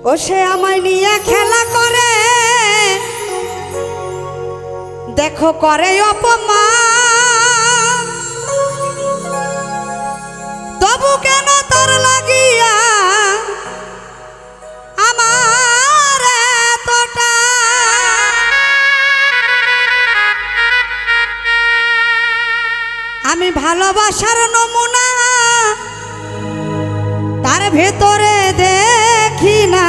ও সে আমায় নিয়ে খেলা করে, দেখো করে অপমান, তবু কেন তার লাগিয়া আমার এতটা। আমি ভালোবাসার নমুনা তার ভেতরে দেখি না,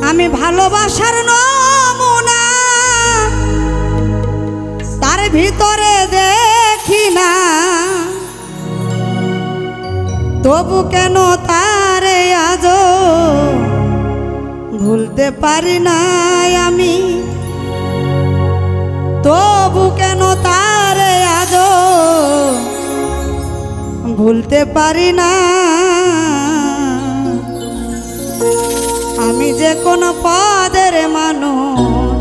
আমি ভালোবাসার নমুনা তার ভিতরে দেখি না, তবু কেন তারে আজও ভুলতে পারি না আমি, তবু কেন তারে আজও ভুলতে পারি না। আমি যে কোন পদের মানুষ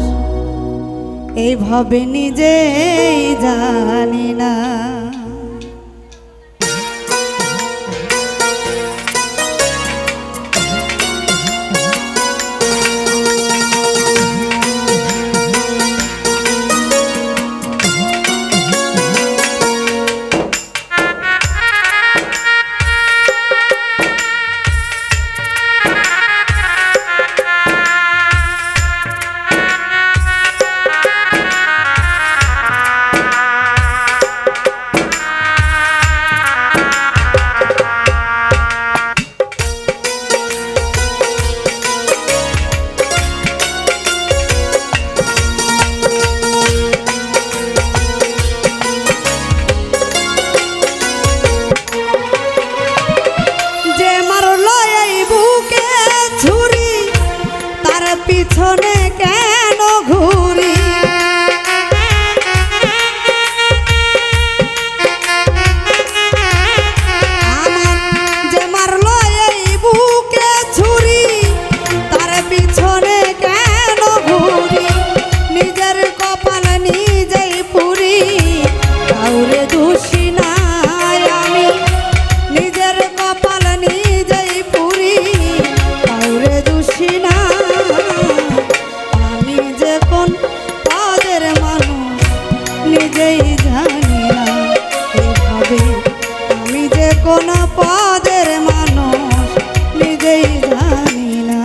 এইভাবে নিজেই জানি না। পিছনে কেন ঘুরি, আমার যে মারলো এই বুকে ছুরি, তার পিছনে কেন ঘুরি, নিজের কপাল নিজেই পুরি, কাউরে দোষী নাই আমি, নিজের কপাল নিজেই পুরি, কাউরে দোষী না। নিজেই জানি না এভাবে আমি যে কোন পদের মানুষ নিজেই জানি না।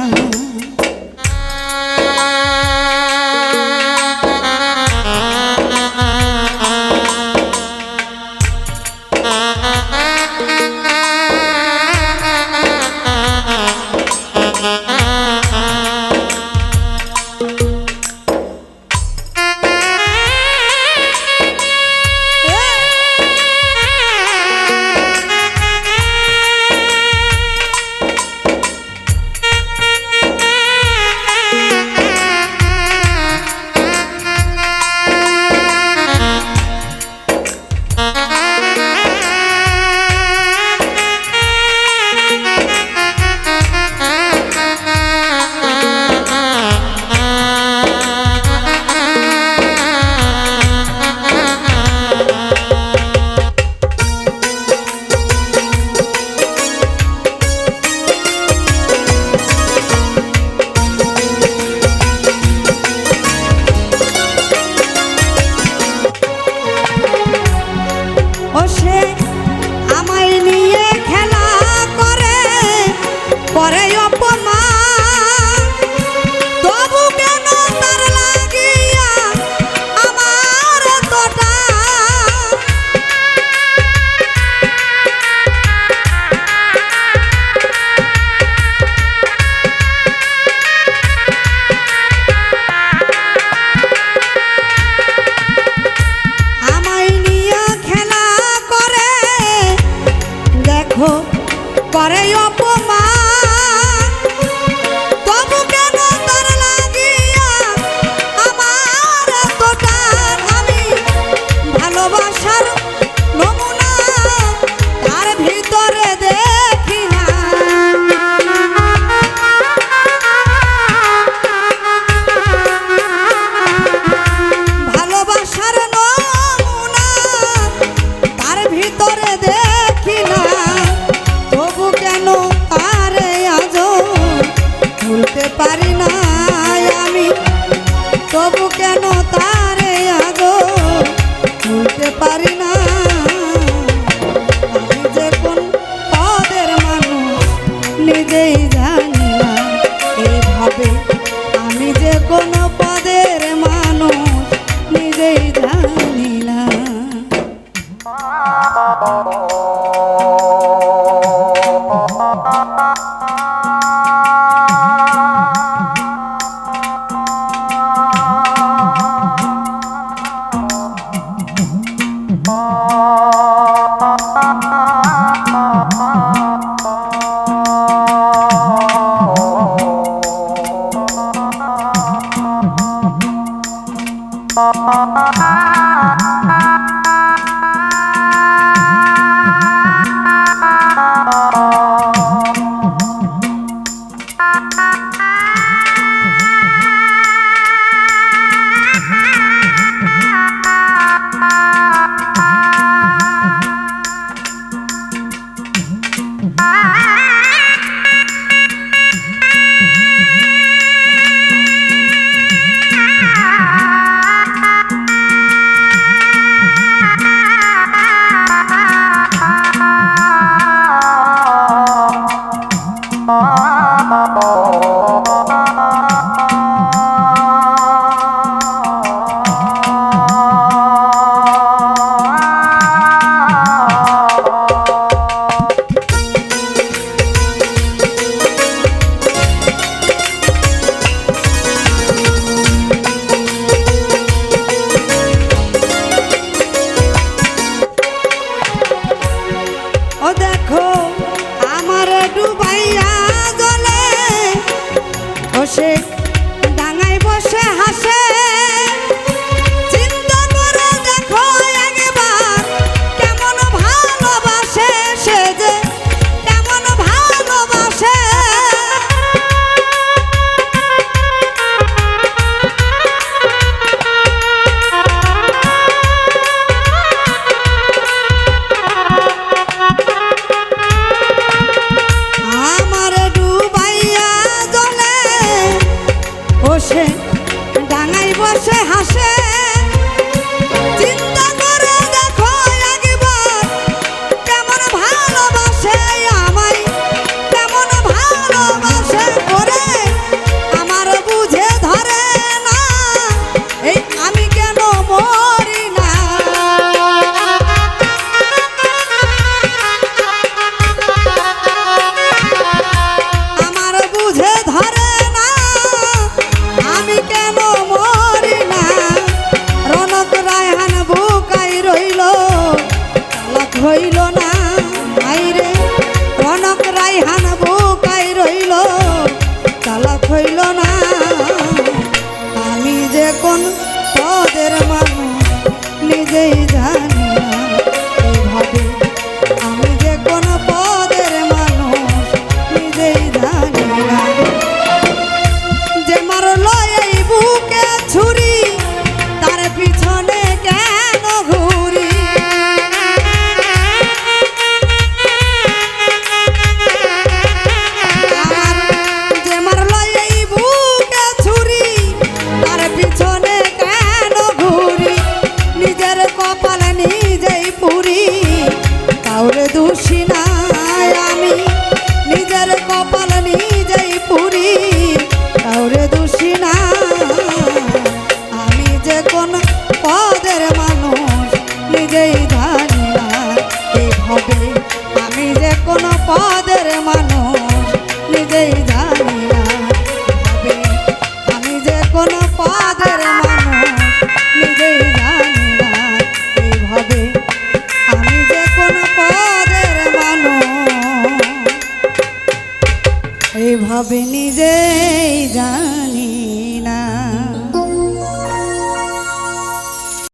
করে অপমান, তবু কেন তার লাগিয়া আমার এতটা। আমি ভালোবাসার নমুনা তার ভিতরে দেখি না, ভালোবাসার নমুনা তার ভিতরে দেখি না, তবু কেন আমি তবু কেন তারে আগো ভুলতে পারি না আমি যে কোন পদের মানুষ নিজেই জানি না এইভাবে আমি যে কোন পদের মানুষ নিজেই জানি না ও দেখো আমার ডুবাইয়া জলে বসে ডাঙায় বসে হাসে চিন্তা করে দেখো একবার কেমন ভালোবাসে সে যে কেমন ভালোবাসে আমার ডুবাইয়া জলে বসে ডাঙায় বসে হাসে চিন্তা করে দেখো একবার কেমন ভালোবাসে আমায় কেমন ভালোবাসে করে আমার বুঝে ধরে না এই আমি কেন মরি না আমার বুঝে ধরে না আমি কেন মরি না রনক রায়হান বুকাই রইল তালাক হইল না আইরে রনক রায়হান বুকাই রইল তালাক হইল না আমি যে কোন পদের মানুষ নিজেই জানি না এইভাবে আমি যে কোন পদের মানুষ নিজেই জানি না যে মারলো এই বুকে ছুরি তার পিছনে কেন ঘুরি যে মারলো এই বুকে ছুরি তার পিছনে কেন ঘুরি নিজের কপাল নিজেই পুরি কাউরে দোষী নাই আমি নিজের কপাল নিজেই পুরি কাউরে দোষী না আমি যে কোন পদের মানুষ নিজেই জানি না এইভাবে আমি যে কোন পদের মানুষ নিজেই জানি না এইভাবে আমি যে কোন পদের মানুষ নিজেই জানি না এইভাবে আমি যে কোন পদের মানুষ এইভাবে নিজেই জানি